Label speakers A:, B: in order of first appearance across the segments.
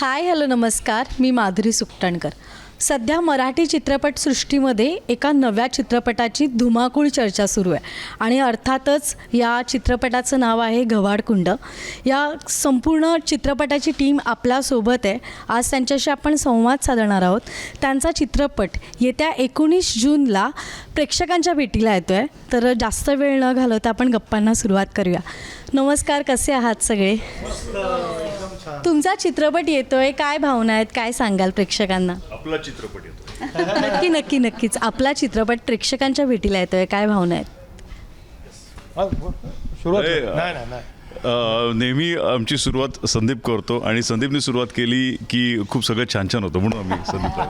A: Hi hello नमस्कार, मी माधुरी सुकटणकर. सध्या मराठी चित्रपटसृष्टीमध्ये एका नव्या चित्रपटाची धुमाकूळ चर्चा सुरू आहे आणि अर्थातच या चित्रपटाचं नाव आहे घबाडकुंड. या संपूर्ण चित्रपटाची टीम आपल्यासोबत आहे. आज त्यांच्याशी आपण संवाद साधणार आहोत. त्यांचा चित्रपट येत्या 19 जूनला प्रेक्षकांच्या भेटीला येतो आहे. तर जास्त वेळ न घालवता आपण गप्पांना सुरुवात करूया. नमस्कार, कसे आहात सगळे? तुमचा चित्रपट येतोय, काय भावना आहेत, काय सांगाल प्रेक्षकांना?
B: आपला चित्रपट येतो.
A: नक्कीच आपला चित्रपट प्रेक्षकांच्या भेटीला येतोय, काय भावना आहेत?
B: नेहमी आमची सुरुवात संदीप करतो आणि संदीपने सुरुवात केली की खूप सगळं छान छान होतं, म्हणून आम्ही संदीपला.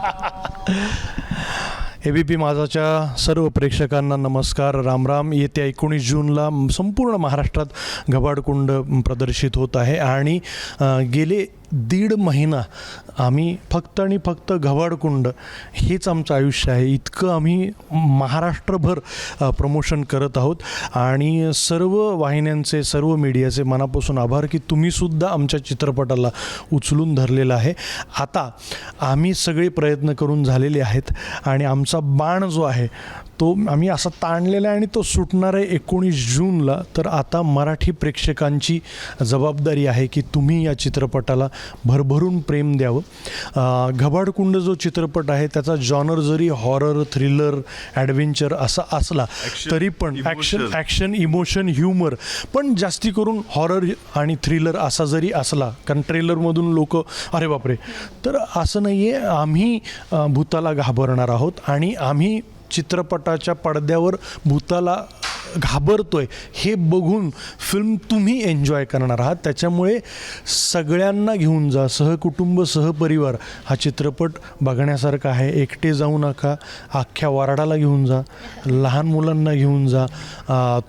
C: ABP माझाच्या सर्व प्रेक्षकांना नमस्कार, रामराम. येत्या 19 जूनला संपूर्ण महाराष्ट्रात घबाडकुंड प्रदर्शित होत आहे आणि गेले 1.5 महिना आम्ही फक्त आणि फक्त घबाडकुंड हेच आमचं आयुष्य आहे. इतकं आम्ही महाराष्ट्रभर प्रमोशन करत आहोत आणि सर्व वाहिन्यांचे, सर्व मीडियाचे मनापासून आभार की तुम्हीसुद्धा आमच्या चित्रपटाला उचलून धरलेलं आहे. आता आम्ही सगळे प्रयत्न करून झालेले आहेत आणि आमचा बाण जो आहे तो आम्ही असा ताणलेला आहे आणि तो सुटणार आहे 19 जूनला. तर आता मराठी प्रेक्षकांची जबाबदारी आहे की तुम्ही या चित्रपटाला भरभरून प्रेम द्यावं. घबाडकुंड जो चित्रपट आहे त्याचा जॉनर जरी हॉरर, थ्रिलर, ॲडव्हेंचर असा असला तरी पण ॲक्शन, इमोशन, ह्युमर, पण जास्ती करून हॉरर आणि थ्रिलर असा जरी असला, कारण ट्रेलरमधून लोक अरे बापरे, तर असं नाही आहे. आम्ही भूताला घाबरणार आहोत आणि आम्ही चित्रपटाच्या पडद्यावर भूताला घाबरतोय हे बघून फिल्म तुम्ही एन्जॉय करणार आहात. त्याच्यामुळे सगळ्यांना घेऊन जा, सहकुटुंब, सहपरिवार हा चित्रपट बघण्यासारखा आहे. एकटे जाऊ नका, अख्ख्या वार्डाला घेऊन जा, लहान मुलांना घेऊन जा,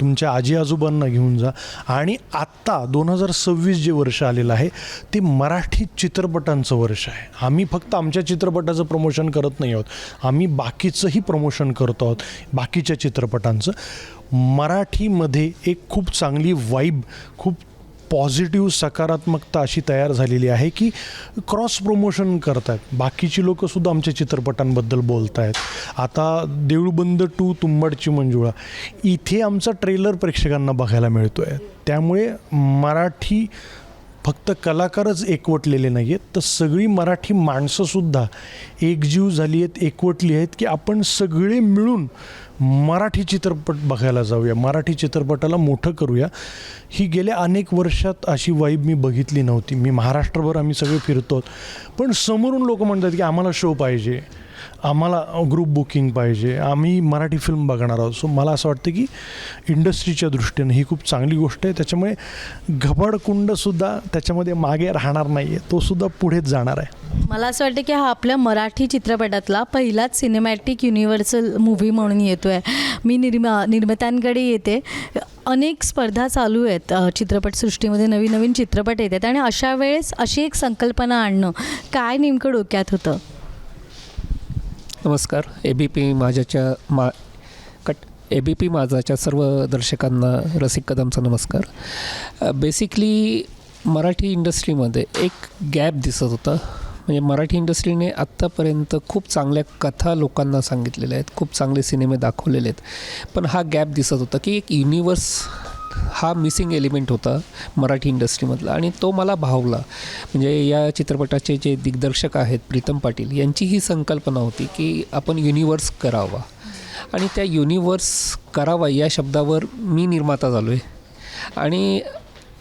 C: तुमच्या आजी आजोबांना घेऊन जा. आणि आत्ता 2026 जे वर्ष आलेलं आहे ते मराठी चित्रपटांचं वर्ष आहे. आम्ही फक्त आमच्या चित्रपटाचं प्रमोशन करत नाही आहोत, आम्ही बाकीचंही प्रमोशन करतो आहोत, बाकीच्या चित्रपटांचं. मराठीमध्ये एक खूप चांगली वाईब, खूप पॉझिटिव्ह सकारात्मकता अशी तयार झालेली आहे की क्रॉस प्रमोशन करत आहेत. बाकीची लोकंसुद्धा आमच्या चित्रपटांबद्दल बोलत आहेत. आता देऊळबंद 2 तुंबाडची मंजुळा इथे आमचा ट्रेलर प्रेक्षकांना बघायला मिळतो आहे. त्यामुळे मराठी फक्त कलाकारच एकवटलेले नाही आहेत, तर सगळी मराठी माणसंसुद्धा एकजीव झाली आहेत, एकवटली आहेत की आपण सगळे मिळून मराठी चित्रपट बघायला जाऊया, मराठी चित्रपटाला मोठं करूया. ही गेल्या अनेक वर्षात अशी वाईब मी बघितली नव्हती. मी महाराष्ट्रभर आम्ही सगळे फिरतो, पण समोरून लोक म्हणतात की आम्हाला शो पाहिजे, आम्हाला ग्रुप बुकिंग पाहिजे, आम्ही मराठी फिल्म बघणार आहोत. सो मला असं वाटतं की इंडस्ट्रीच्या दृष्टीनं ही खूप चांगली गोष्ट आहे. त्याच्यामुळे घबाडकुंडसुद्धा त्याच्यामध्ये मागे राहणार नाही आहे, तोसुद्धा पुढेच जाणार आहे.
A: मला असं वाटतं की हा आपल्या मराठी चित्रपटातला पहिलाच सिनेमॅटिक युनिव्हर्सल मूव्ही म्हणून येतो आहे. मी निर्मात्यांकडे येते. अनेक स्पर्धा चालू आहेत चित्रपटसृष्टीमध्ये, नवीन नवीन चित्रपट येत आहेत आणि अशा वेळेस अशी एक संकल्पना आणणं काय नेमकं डोक्यात होतं?
D: नमस्कार. ABP माझाच्या सर्व दर्शकांना, रसिक कदमचा नमस्कार. बेसिकली मराठी इंडस्ट्रीमध्ये एक गॅप दिसत होता. म्हणजे मराठी इंडस्ट्रीने आत्तापर्यंत खूप चांगल्या कथा लोकांना सांगितलेल्या आहेत, खूप चांगले सिनेमे दाखवलेले आहेत, पण हा गॅप दिसत होता की एक युनिवर्स हा मिसिंग एलिमेंट होता मराठी इंडस्ट्रीमधला आणि तो मला भावला. म्हणजे या चित्रपटाचे जे दिग्दर्शक आहेत प्रीतम पाटील यांची ही संकल्पना होती की आपण युनिवर्स करावा आणि त्या युनिवर्स करावा या शब्दावर मी निर्माता झालो आहे. आणि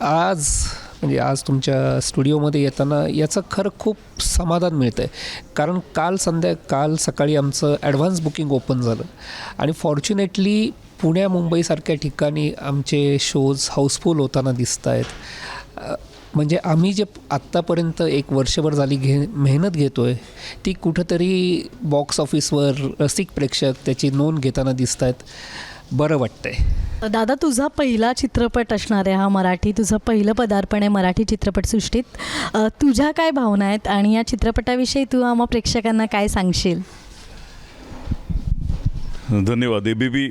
D: आज तुमच्या स्टुडिओमध्ये येताना याचं खरं खूप समाधान मिळतं आहे. कारण काल सकाळी आमचं ॲडव्हान्स बुकिंग ओपन झालं आणि फॉर्च्युनेटली पुण्या मुंबईसारख्या ठिकाणी आमचे शोज हाऊसफुल होताना दिसत आहेत. म्हणजे आम्ही जे आत्तापर्यंत 1 वर्षभर झाली मेहनत घेतो आहे ती कुठंतरी बॉक्स ऑफिसवर रसिक प्रेक्षक त्याची नोंद घेताना दिसत आहेत. बरं वाटतंय.
A: दादा, तुझा पहिला चित्रपट असणार आहे हा मराठी, तुझं पहिलं पदार्पण आहे मराठी चित्रपटसृष्टीत. तुझ्या काय भावना आहेत आणि या चित्रपटाविषयी तू आम्हा प्रेक्षकांना काय सांगशील?
B: धन्यवाद. ABP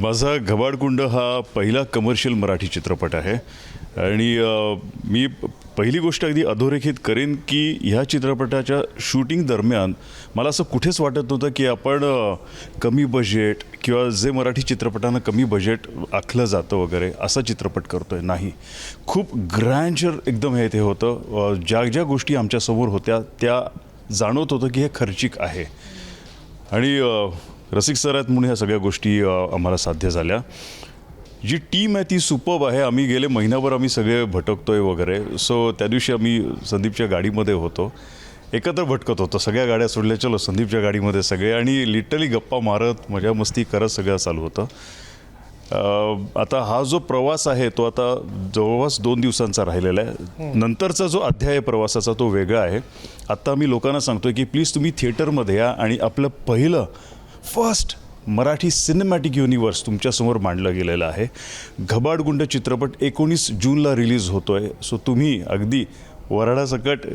B: माझा घबाडकुंड हा पहिला कमर्शियल मराठी चित्रपट आहे आणि मी पहिली गोष्ट अगदी अधोरेखित करेन की ह्या चित्रपटाच्या शूटिंग दरम्यान मला असं कुठेच वाटत नव्हतं की आपण कमी बजेट किंवा जे मराठी चित्रपटांना कमी बजेट आखलं जातं वगैरे असा चित्रपट करतोय. नाही, खूप ग्रँडर एकदम हे ते होतं. ज्या ज्या गोष्टी आमच्यासमोर होत्या त्या जाणवत होतं की हे खर्चिक आहे. आणि रसिक सर आहेत म्हणून ह्या सगळ्या गोष्टी आम्हाला साध्य झाल्या. जी टीम आहे ती सुपर्ब आहे. आम्ही गेले महिनाभर आम्ही सगळे भटकतोय वगैरे. सो त्या दिवशी आम्ही संदीपच्या गाडीमध्ये होतो, एकत्र भटकत होतो, सगळ्या गाड्या सोडल्या, चलो संदीपच्या गाडीमध्ये सगळे, आणि लिटरली गप्पा मारत मजा मस्ती करत सगळं चालू होतं. आता हा जो प्रवास आहे तो आता जवळपास 2 दिवसांचा राहिलेला आहे. नंतरचा जो अध्याय आहे प्रवासाचा तो वेगळा आहे. आत्ता आम्ही लोकांना सांगतोय की प्लीज तुम्ही थिएटरमध्ये या आणि आपलं पहिलं फर्स्ट मराठी सिनेमॅटिक युनिवर्स तुमच्यासमोर मांडलं गेलेलं आहे. घबाडगुंड चित्रपट 19 जूनला रिलीज होतोय. सो तुम्ही अगदी वराडासकट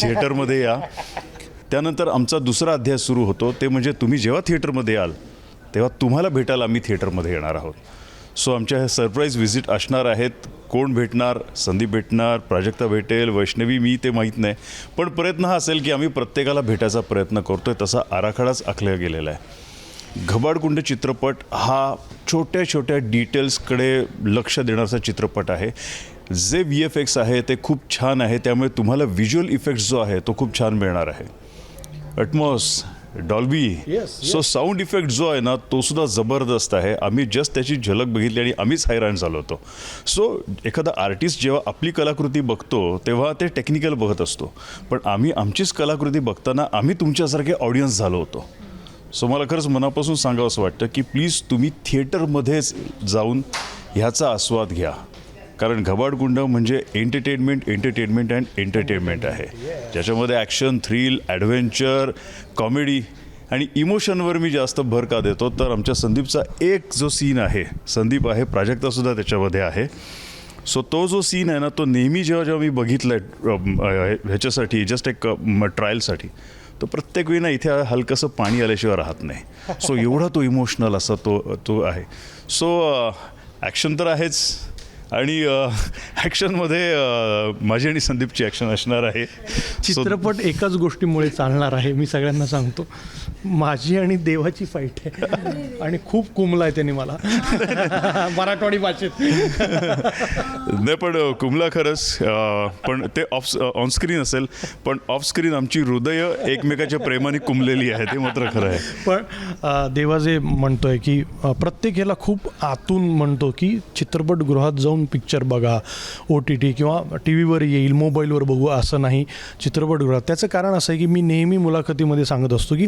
B: थिएटरमध्ये या. त्यानंतर आमचा दुसरा अध्याय सुरू होतो, ते म्हणजे तुम्ही जेव्हा थिएटरमध्ये याल तेव्हा तुम्हाला भेटायला आम्ही थिएटरमध्ये येणार आहोत. सो आमच्या ह्या सरप्राईज व्हिजिट असणार आहेत. कोण भेटणार? संदीप भेटणार, प्राजक्ता भेटेल, वैष्णवी, मी ते माहीत नाही, पण प्रयत्न हा असेल की आम्ही प्रत्येकाला भेटायचा प्रयत्न करतोय. तसा आराखडाच आखला गेलेला आहे. घबाडकुंड चित्रपट हा छोट्या छोट्या डिटेल्सकडे लक्ष देण्याचा चित्रपट आहे. जे VFX आहे ते खूप छान आहे, त्यामुळे तुम्हाला व्हिज्युअल इफेक्ट्स जो आहे तो खूप छान मिळणार आहे. अटमॉस, डॉल्बी, सो साऊंड इफेक्ट जो आहे ना तो सुद्धा जबरदस्त आहे. आम्ही जस्ट त्याची झलक बघितली आणि आम्हीच हैराण झालो होतो. सो एखादा आर्टिस्ट जेव्हा आपली कलाकृती बघतो तेव्हा ते टेक्निकल बघत असतो, पण आम्ही आमचीच कलाकृती बघताना आम्ही तुमच्यासारखे ऑडियन्स झालो होतो. सो मला खरंच मनापासून सांगावं असं वाटतं की प्लीज तुम्ही थिएटरमध्येच जाऊन ह्याचा आस्वाद घ्या, कारण घबाडकुंड म्हणजे एंटरटेनमेंट अँड एंटरटेनमेंट आहे, ज्याच्यामध्ये ॲक्शन, थ्रिल, ॲडव्हेंचर, कॉमेडी आणि इमोशनवर मी जास्त भर का देतो. तर आमच्या संदीपचा एक जो सीन आहे, संदीप आहे, प्राजक्तासुद्धा त्याच्यामध्ये आहे. सो तो जो सीन आहे ना तो नेहमी जेव्हा मी बघितलं आहे ह्याच्यासाठी जस्ट एक ट्रायलसाठी, तो प्रत्येक वेळी ना इथे हलकंसं पाणी आल्याशिवाय राहत नाही. सो एवढा तो इमोशनल असा तो आहे. सो ॲक्शन तर आहेच, आणि ॲक्शनमध्ये माझी आणि संदीपची ॲक्शन असणार आहे.
C: चित्रपट एकाच गोष्टीमुळे चालणार आहे, मी सगळ्यांना सांगतो. माझी आणि देवाची फाईट आहे, आणि खूप कुमला आहे त्यांनी मला मराठवाडी भाषेत.
B: नाही पण कुमला खरंच, पण ते ऑनस्क्रीन असेल, पण ऑफस्क्रीन आमची हृदय एकमेकाच्या प्रेमाने कुमलेली आहे, ते मात्र खरं आहे.
C: पण देवा जे म्हणतोय की प्रत्येक ह्याला खूप आतून म्हणतो की चित्रपटगृहात जाऊन पिक्चर बघा, OTT किंवा TV वर येईल, मोबाईलवर बघू, असं नाही चित्रपटगृहात. त्याचं कारण असं आहे की मी नेहमी मुलाखतीमध्ये सांगत असतो की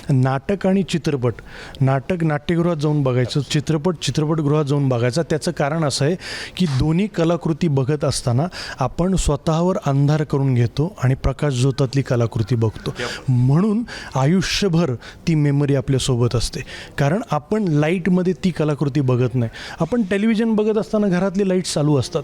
C: नाटक आणि चित्रपट, नाटक नाट्यगृहात जाऊन बघायचं, चित्रपटगृहात जाऊन बघायचं. त्याचं कारण असं आहे की दोन्ही कलाकृती बघत असताना आपण स्वतःवर अंधार करून घेतो आणि प्रकाश झोतातली कलाकृती बघतो. म्हणून आयुष्यभर ती मेमरी आपल्यासोबत असते, कारण आपण लाईटमध्ये ती कलाकृती बघत नाही. आपण टेलिव्हिजन बघत असताना घरातले लाईट चालू असतात,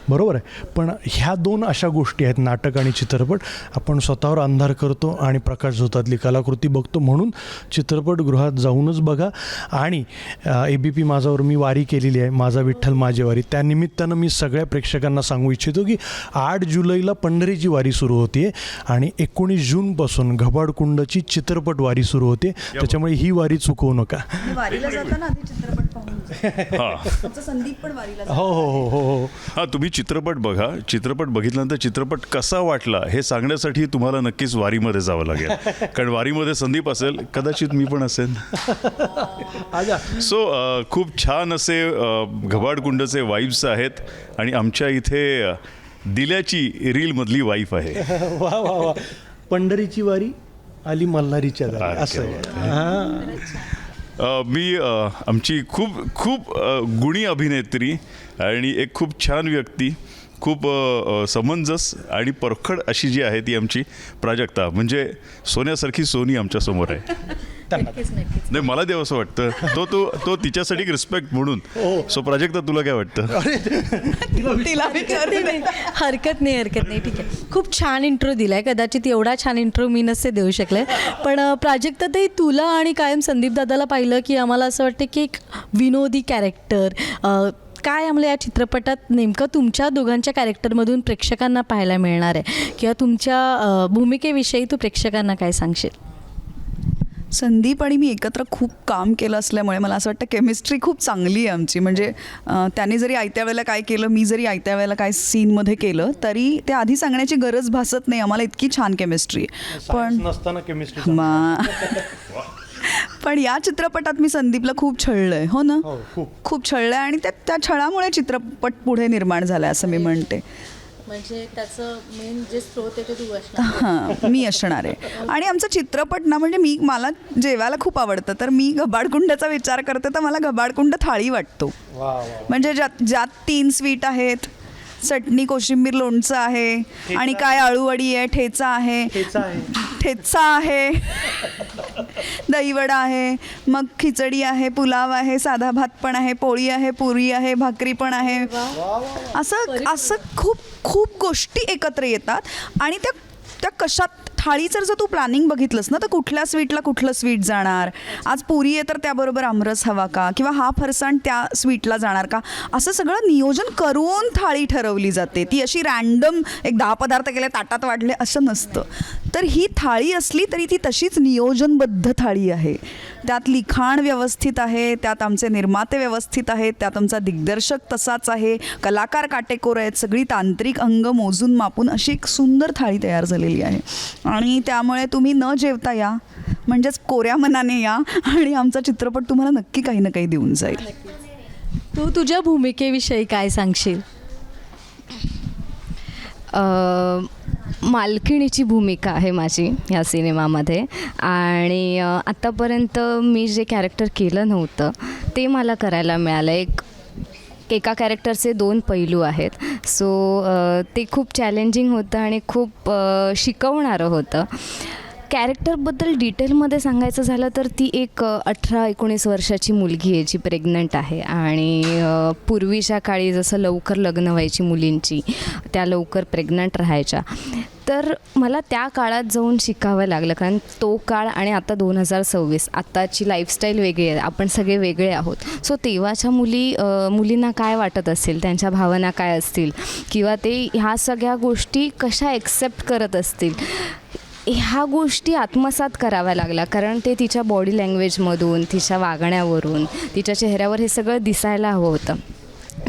C: बरोबर आहे, पण ह्या 2 अशा गोष्टी आहेत, नाटक आणि चित्रपट. आपण स्वतःवर अंधार करतो आणि प्रकाश झोतातली कलाकृती बघतो. म्हणून चित्रपटगृहात जाऊनच बघा. आणि ABP माझावर मी वारी केलेली आहे, माझा विठ्ठल माझी वारी. त्यानिमित्तानं मी सगळ्या प्रेक्षकांना सांगू इच्छितो की 8 जुलैला पंढरीची वारी सुरू होते आणि 19 जूनपासून घबाडकुंडची चित्रपट वारी सुरू होते. त्याच्यामुळे ही वारी चुकवू नका.
E: वारीला जाताना आधी चित्रपट पाहून आमचा संदीप पण वारीला
C: हो हो हो हो हो.
B: हां, तुम्ही चित्रपट बघा. चित्रपट बघितल्यानंतर चित्रपट कसा वाटला हे सांगण्यासाठी तुम्हाला नक्कीच वारीमध्ये जावं लागेल, कारण वारीमध्ये संदीप असेल, कदाचित मी पण असेल. सो खूप छान असे घबाडकुंडचे वाईब्स आहेत, आणि आमच्या इथे दिल्याची रीलमधली वाईफ आहे.
C: वा वा वा. पंढरीची वारी आली मल्हारीच्या दारी, असं आहे. हां.
B: मी आमची खूप खूप गुणी अभिनेत्री आणि एक खूप छान व्यक्ती, खूप समंजस आणि परखड अशी जी आहे ती आमची प्राजक्ता, म्हणजे सोन्यासारखी सोनी आमच्यासमोर आहे. नाही, मला देव असं वाटतं, तो तिच्यासाठी रिस्पेक्ट म्हणून. सो प्राजक्ता, तुला काय वाटतं?
E: तिला विचारते नाही.
A: हरकत नाही, ठीक आहे. खूप छान इंट्रो दिलाय. कदाचित एवढा छान इंट्रो मी नसते देऊ शकले. पण प्राजक्ता ताई, तुला आणि कायम संदीप दादाला पाहिलं की आम्हाला असं वाटतं की एक विनोदी कॅरेक्टर, काय आम्हाला या चित्रपटात नेमकं तुमच्या दोघांच्या कॅरेक्टरमधून प्रेक्षकांना पाहायला मिळणार आहे किंवा तुमच्या भूमिकेविषयी तू प्रेक्षकांना काय सांगशील?
E: संदीप आणि मी एकत्र खूप काम केलं असल्यामुळे मला असं वाटतं केमिस्ट्री खूप चांगली आहे आमची. म्हणजे त्याने जरी आयत्या वेळेला काय केलं, मी जरी आयत्या वेळेला काय सीनमध्ये केलं, तरी ते आधी सांगण्याची गरज भासत नाही. आम्हाला इतकी छान केमिस्ट्री आहे. पण
C: नसताना केमिस्ट्री
E: पण या चित्रपटात मी संदीपला खूप छळलं आहे. हो ना, खूप छळलं आहे आणि त्या छळामुळे चित्रपट पुढे निर्माण झाला आहे असं मी म्हणते.
A: म्हणजे त्याचं मेन जे स्रोत आहे ते तू असणार.
E: हां, मी असणार आहे. आणि आमचा चित्रपट ना, म्हणजे मला जेवायला खूप आवडतं, तर मी घबाडकुंडाचा विचार करते तर मला घबाडकुंड थाळी वाटतो. म्हणजे ज्यात 3 स्वीट आहेत, चटणी, कोशिंबीर, लोणचं आहे आणि काय आळूवडी आहे, ठेचा आहे दहीवडा आहे, मग खिचडी आहे, पुलाव आहे, साधा भात पण आहे, पोळी आहे, पुरी आहे, भाकरी पण आहे. असं खूप खूप गोष्टी एकत्र येतात आणि त्या कशात थाळीचं जर तू प्लॅनिंग बघितलंस ना, तर कुठल्या स्वीटला कुठलं स्वीट जाणार, आज पुरी आहे तर त्याबरोबर आमरस हवा का, किंवा हा फरसाण त्या स्वीटला जाणार का, असं सगळं नियोजन करून थाळी ठरवली जाते. ती अशी रॅन्डम एक 10 पदार्थ केले ताटात वाढले असं नसतं. तर ही थाळी असली तरी ती तशीच नियोजनबद्ध थाळी आहे. त्यात लिखाण व्यवस्थित आहे, त्यात आमचे निर्माते व्यवस्थित आहेत, त्यात आमचा दिग्दर्शक तसाच आहे, कलाकार काटेकोर आहेत, सगळी तांत्रिक अंग मोजून मापून अशी एक सुंदर थाळी तयार झालेली आहे. आणि त्यामुळे तुम्ही न जेवता या, म्हणजेच कोऱ्या मनाने या आणि आमचा चित्रपट तुम्हाला नक्की काही ना काही देऊन जाईल.
A: तू तुझ्या भूमिकेविषयी काय सांगशील?
F: मालकिणीची भूमिका आहे माझी या सिनेमामध्ये आणि आत्तापर्यंत मी जे कॅरेक्टर केलं नव्हतं ते मला करायला मिळालं. एका कॅरेक्टरचे 2 पैलू आहेत. सो ते खूप चॅलेंजिंग होतं आणि खूप शिकवणारं होतं. कॅरेक्टरबद्दल डिटेलमध्ये सांगायचं झालं तर ती एक 18-19 वर्षाची मुलगी आहे जी प्रेग्नंट आहे आणि पूर्वीच्या काळी जसं लवकर लग्न व्हायची मुलींची, त्या लवकर प्रेग्नंट राहायच्या. तर मला त्या काळात जाऊन शिकावं लागलं, कारण तो काळ आणि आता 2026, आत्ताची लाईफस्टाईल वेगळी आहे, आपण सगळे वेगळे आहोत. सो तेव्हाच्या मुलींना काय वाटत असेल, त्यांच्या भावना काय असतील, किंवा ते ह्या सगळ्या गोष्टी कशा ॲक्सेप्ट करत असतील, ह्या गोष्टी आत्मसात कराव्या लागल्या. कारण ते तिच्या बॉडी लँग्वेजमधून, तिच्या वागण्यावरून, तिच्या चेहऱ्यावर हे सगळं दिसायला हवं होतं.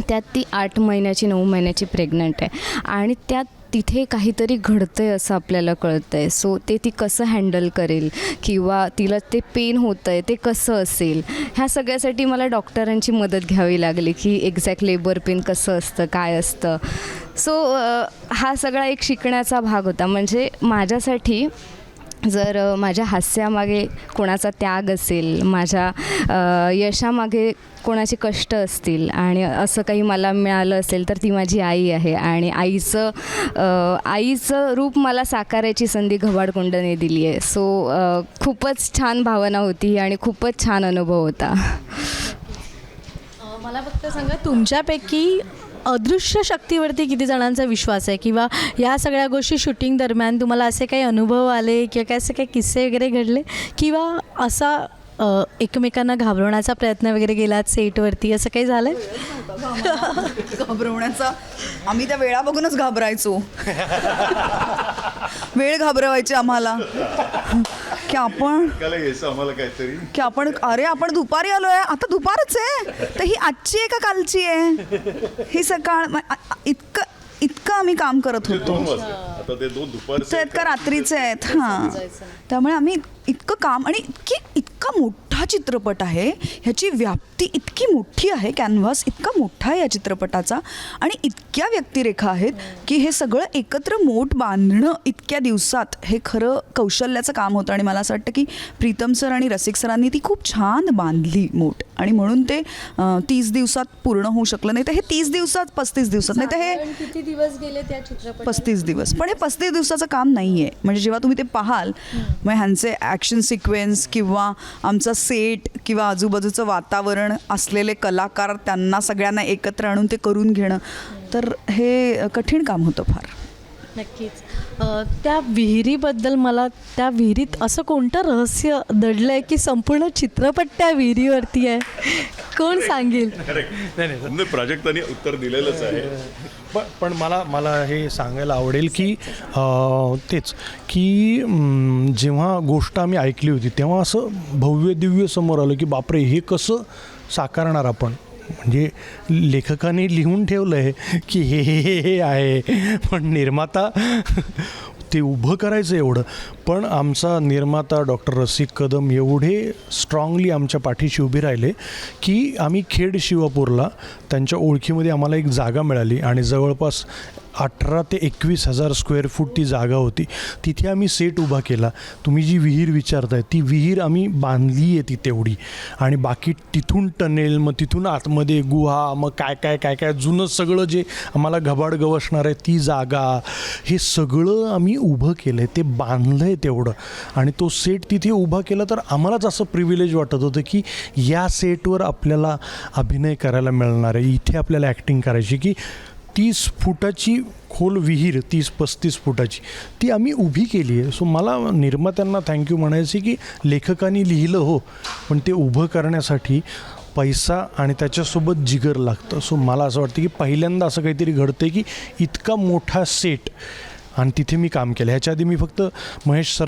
F: त्यात ती 8 महिन्याची 9 महिन्याची प्रेग्नंट आहे आणि त्यात तिथे काहीतरी घडतं आहे असं आपल्याला कळतं आहे. सो ती कसं हँडल करेल किंवा तिला ते पेन होतं आहे ते कसं असेल, ह्या सगळ्यासाठी मला डॉक्टरांची मदत घ्यावी लागली की एक्झॅक्ट लेबर पेन कसं असतं, काय असतं. सो हा सगळा एक शिकण्याचा भाग होता. म्हणजे माझ्यासाठी जर माझ्या हास्यामागे कोणाचा त्याग असेल, माझ्या यशामागे कोणाचे कष्ट असतील आणि असं काही मला मिळालं असेल तर ती माझी आई आहे. आणि आईचं रूप मला साकारायची संधी घबाडकुंडने दिली आहे. सो खूपच छान भावना होती आणि खूपच छान अनुभव होता.
A: मला फक्त सांगा, तुमच्यापैकी अदृश्य शक्तीवरती किती जणांचा विश्वास आहे, किंवा या सगळ्या गोष्टी शूटिंग दरम्यान तुम्हाला असे काही अनुभव आले किंवा काय असे काही किस्से वगैरे घडले, किंवा असा एकमेकांना घाबरवण्याचा प्रयत्न वगैरे केलात सेटवरती, असं काही झालं?
E: घाबरवण्याचा आम्ही त्या वेळा बघूनच घाबरायचो. वेळ घाबरवायची आम्हाला की आपण अरे आपण दुपारी आलोय, आता दुपारच आहे, तर ही आजची आहे का कालची आहे, ही सकाळ, इतकं आम्ही काम करत होतो. आहेत का रात्रीचे आहेत. हां, त्यामुळे आम्ही इतकं काम, आणि इतका मोठा चित्रपट आहे, ह्याची व्याप्ती इतकी मोठी आहे, कॅनव्हास इतका मोठा आहे या चित्रपटाचा, आणि इतक्या व्यक्तिरेखा आहेत की हे सगळं एकत्र मोठ बांधणं इतक्या दिवसात हे खरं कौशल्याचं काम होतं. आणि मला असं वाटतं की प्रीतम सर आणि रसिक सरांनी ती खूप छान बांधली मोठ, आणि म्हणून ते 30 दिवसात पूर्ण होऊ शकलं. नाही तर हे 30 दिवसात, 35 दिवसात, नाही तर हे
A: किती दिवस गेले त्या चित्रपट?
E: 35 दिवस. पण हे 35 दिवसाचं काम नाही आहे. म्हणजे जेव्हा तुम्ही ते पाहाल, मग ह्यांचे ॲक्शन सिक्वेन्स किंवा आमचा सेट किंवा आजूबाजूचं वातावरण, असलेले कलाकार, त्यांना सगळ्यांना एकत्र आणून ते करून घेणं, तर हे कठीण काम होतं फार.
A: नक्कीच. त्या विहिरीबद्दल मला त्या विहिरीत असं कोणतं रहस्य दडलं आहे की संपूर्ण चित्रपट त्या विहिरीवरती आहे? कोण सांगेल?
B: नाही, प्राजक्तांनी उत्तर दिलेलंच आहे.
C: पण मला हे सांगायला आवडेल की तेच की जेव्हा गोष्ट आम्ही ऐकली होती तेव्हा असं भव्य दिव्य समोर आलं की बापरे, हे कसं साकारणार आपण. म्हणजे लेखकाने लिहून ठेवलं आहे की हे आहे, पण निर्माता ते उभं करायचं एवढं. पण आमचा निर्माता डॉक्टर रसिक कदम एवढे स्ट्रॉंगली आमच्या पाठीशी उभे राहिले की आम्ही खेड शिवापूरला त्यांच्या ओळखीमध्ये आम्हाला एक जागा मिळाली आणि जवळपास 18,000 ते 21,000 स्क्वेअर फूट ती जागा होती. तिथे आम्ही सेट उभा केला. तुम्ही जी विहीर विचारताय ती विहीर आम्ही बांधली आहे ती तेवढी, आणि बाकी तिथून टनेल, मग तिथून आतमध्ये गुहा, मग काय जुनं सगळं जे आम्हाला घबाड गवसणार आहे ती जागा, हे सगळं आम्ही उभं केलं आहे, ते बांधलं आहे तेवढं. आणि तो सेट तिथे उभा केला तर आम्हालाच असं प्रिव्हिलेज वाटत होतं की या सेटवर आपल्याला अभिनय करायला मिळणार आहे, इथे आपल्याला ॲक्टिंग करायची. की 30 फुटाची खोल विहीर, 30-35 फुटाची, ती आम्ही उभी केली आहे. सो मला निर्मात्यांना थँक्यू म्हणायचे की लेखकांनी लिहिलं हो, पण ते उभं करण्यासाठी पैसा आणि त्याच्यासोबत जिगर लागतं. सो मला असं वाटतं की पहिल्यांदा असं काहीतरी घडतं की इतका मोठा सेट, आणि तिथे मी काम केलं. ह्याच्या आधी मी फक्त महेश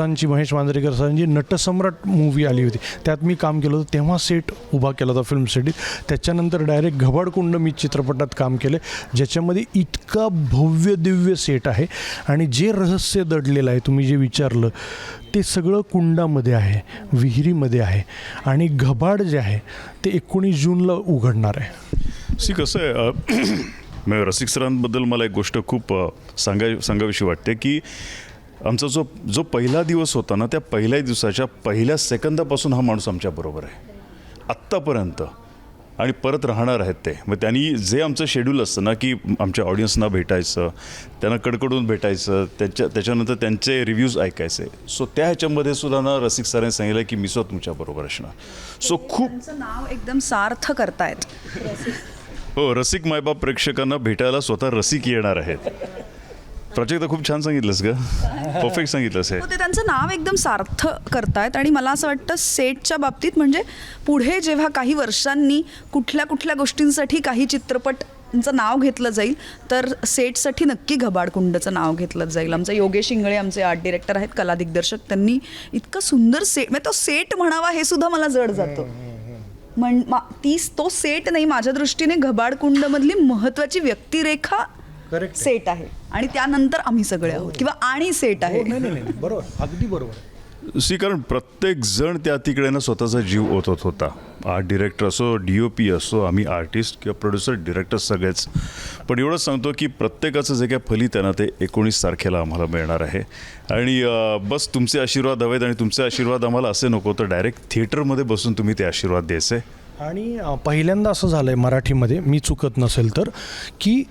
C: मांजरेकर सरांची नटसम्राट मूवी आली होती त्यात मी काम केलं होतं, तेव्हा सेट उभा केला होता फिल्म सिटीत. त्याच्यानंतर डायरेक्ट घबाडकुंड मी चित्रपटात काम केलं ज्याच्यामध्ये इतका भव्य दिव्य सेट आहे, आणि जे रहस्य दडलेलं आहे तुम्ही जे विचारलं ते सगळं कुंडामध्ये आहे, विहिरीमध्ये आहे, आणि घबाड जे आहे ते 19 जूनला उघडणार आहे.
B: कसं आहे, मग रसिक सरांबद्दल मला एक गोष्ट खूप सांगावीशी वाटते की आमचा जो पहिला दिवस होता ना, त्या पहिल्या दिवसाच्या पहिल्या सेकंदापासून हा माणूस आमच्याबरोबर आहे आत्तापर्यंत, आणि परत राहणार आहेत ते. मग त्यांनी जे आमचं शेड्यूल असतं ना की आमच्या ऑडियन्सना भेटायचं, त्यांना कडकडून भेटायचं, त्याच्यानंतर त्यांचे रिव्ह्यूज ऐकायचे, सो त्या ह्याच्यामध्ये सुद्धा ना रसिक सरांनी सांगितलं की मी स्वतः तुमच्याबरोबर असणार. सो खूप
E: त्यांचं नाव एकदम सार्थ करतायत.
B: हो, रसिक मायबाप प्रेक्षकांना भेटायला स्वतः रसिक येणार आहेत. प्राजक्ता खूप छान सांगितलंस का, परफेक्ट सांगितलंस आहे.
E: हो, ते त्यांचं नाव एकदम सार्थ करतायत. आणि मला असं वाटतं सेटच्या बाबतीत म्हणजे पुढे जेव्हा काही वर्षांनी कुठल्या गोष्टींसाठी काही चित्रपटांचं नाव घेतलं जाईल तर सेटसाठी नक्की घबाडकुंडचं नाव घेतलं जाईल. आमचा योगेश इंगळे आमचे आर्ट डिरेक्टर आहेत, कला दिग्दर्शक, त्यांनी इतकं सुंदर सेट, म्हणजे तो सेट म्हणावा हे सुद्धा मला जड जातं. तो सेट नाही, माझ्या दृष्टीने घबाडकुंडमधली महत्त्वाची व्यक्तिरेखा सेट आहे, आणि त्यानंतर आम्ही सगळे आहोत, किंवा आणि सेट आहे.
C: नाही, बरोबर, अगदी बरोबर.
B: कारण प्रत्येक जण त्या तिकडे ना स्वतःचा जीव ओतत होता. आर्ट डिरेक्टर असो, DOP असो, आम्ही आर्टिस्ट किंवा प्रोड्युसर, डिरेक्टर सगळेच. पण एवढंच सांगतो की प्रत्येकाचं जे काय फलित आहे ना ते 19 तारखेला आम्हाला मिळणार आहे. आणि बस तुमचे आशीर्वाद हवेत, आणि तुमचे आशीर्वाद आम्हाला असे नको तर डायरेक्ट थिएटरमध्ये बसून तुम्ही ते आशीर्वाद द्यायचे.
C: आणि पहिल्यांदा असं झालं आहे मराठीमध्ये, मी चुकत नसेल तर, की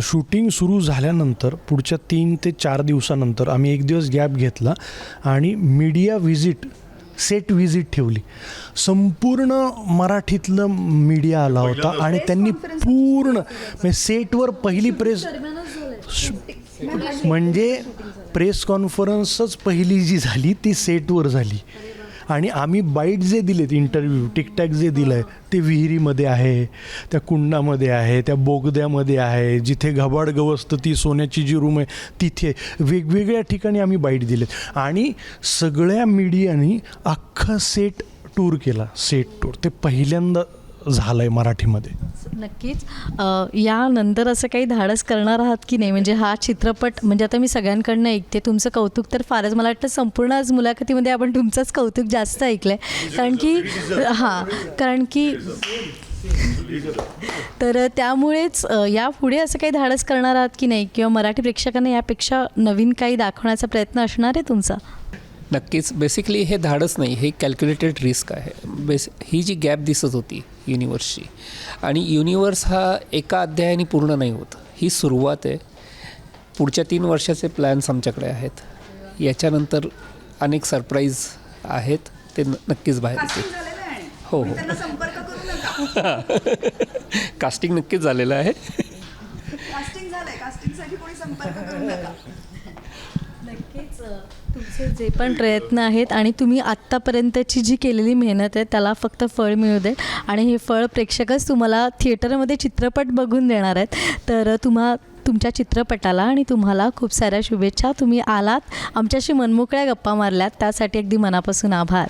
C: शूटिंग सुरू झाल्यानंतर पुढच्या 3 ते 4 दिवसानंतर आम्ही एक दिवस गॅप घेतला आणि मीडिया व्हिजिट, सेट व्हिजिट ठेवली. संपूर्ण मराठीतलं मीडिया आला होता आणि त्यांनी पूर्ण म्हणजे सेटवर पहिली प्रेस, म्हणजे प्रेस कॉन्फरन्सच पहिली जी झाली ती सेटवर झाली. आणि आम्ही बाईट जे दिलेत, इंटरव्ह्यू टिकटॅक जे दिलं आहे ते विहिरीमध्ये आहे, त्या कुंडामध्ये आहे, त्या बोगद्यामध्ये आहे, जिथे घबाड गवसतं ती सोन्याची जी रूम आहे तिथे, वेगवेगळ्या ठिकाणी आम्ही बाईट दिलेत. आणि सगळ्या मीडियानी अख्खा सेट टूर केला, सेट टूर. ते पहिल्यांदा झालं आहे मराठीमध्ये.
A: नक्कीच. यानंतर असं काही धाडस करणार आहात की नाही? म्हणजे हा चित्रपट, म्हणजे आता मी सगळ्यांकडनं ऐकते तुमचं कौतुक तर फारच, मला वाटतं संपूर्ण आज मुलाखतीमध्ये आपण तुमचंच कौतुक जास्त ऐकलं आहे. कारण की तर त्यामुळेच यापुढे असं काही धाडस करणार आहात की नाही, किंवा मराठी प्रेक्षकांना यापेक्षा नवीन काही दाखवण्याचा प्रयत्न असणार आहे तुमचा?
D: नक्कीच. बेसिकली हे धाडस नाही, हे कॅल्क्युलेटेड रिस्क आहे. ही जी गॅप दिसत होती युनिवर्सची, आणि युनिवर्स हा एका अध्यायाने पूर्ण नाही होत, ही सुरुवात आहे. पुढच्या 3 वर्षाचे प्लॅन्स आमच्याकडे आहेत. याच्यानंतर अनेक सरप्राईज आहेत, ते नक्कीच बाहेर येतील. हो,
E: संपर्क करू नका.
D: कास्टिंग नक्कीच झालेलं आहे.
E: कास्टिंग झालंय, कास्टिंग माहितीसाठी कोणी संपर्क करू नका.
A: नक्कीच तुमचे जे पण प्रयत्न आहेत आणि तुम्ही आत्तापर्यंतची जी केलेली मेहनत आहे त्याला फक्त फळ मिळू दे आणि हे फळ प्रेक्षकच तुम्हाला थिएटरमध्ये चित्रपट बघून देणार आहेत. तर तुमच्या चित्रपटाला आणि तुम्हाला खूप साऱ्या शुभेच्छा. तुम्ही आलात, आमच्याशी मनमोकळ्या गप्पा मारल्यात, त्यासाठी अगदी मनापासून आभार.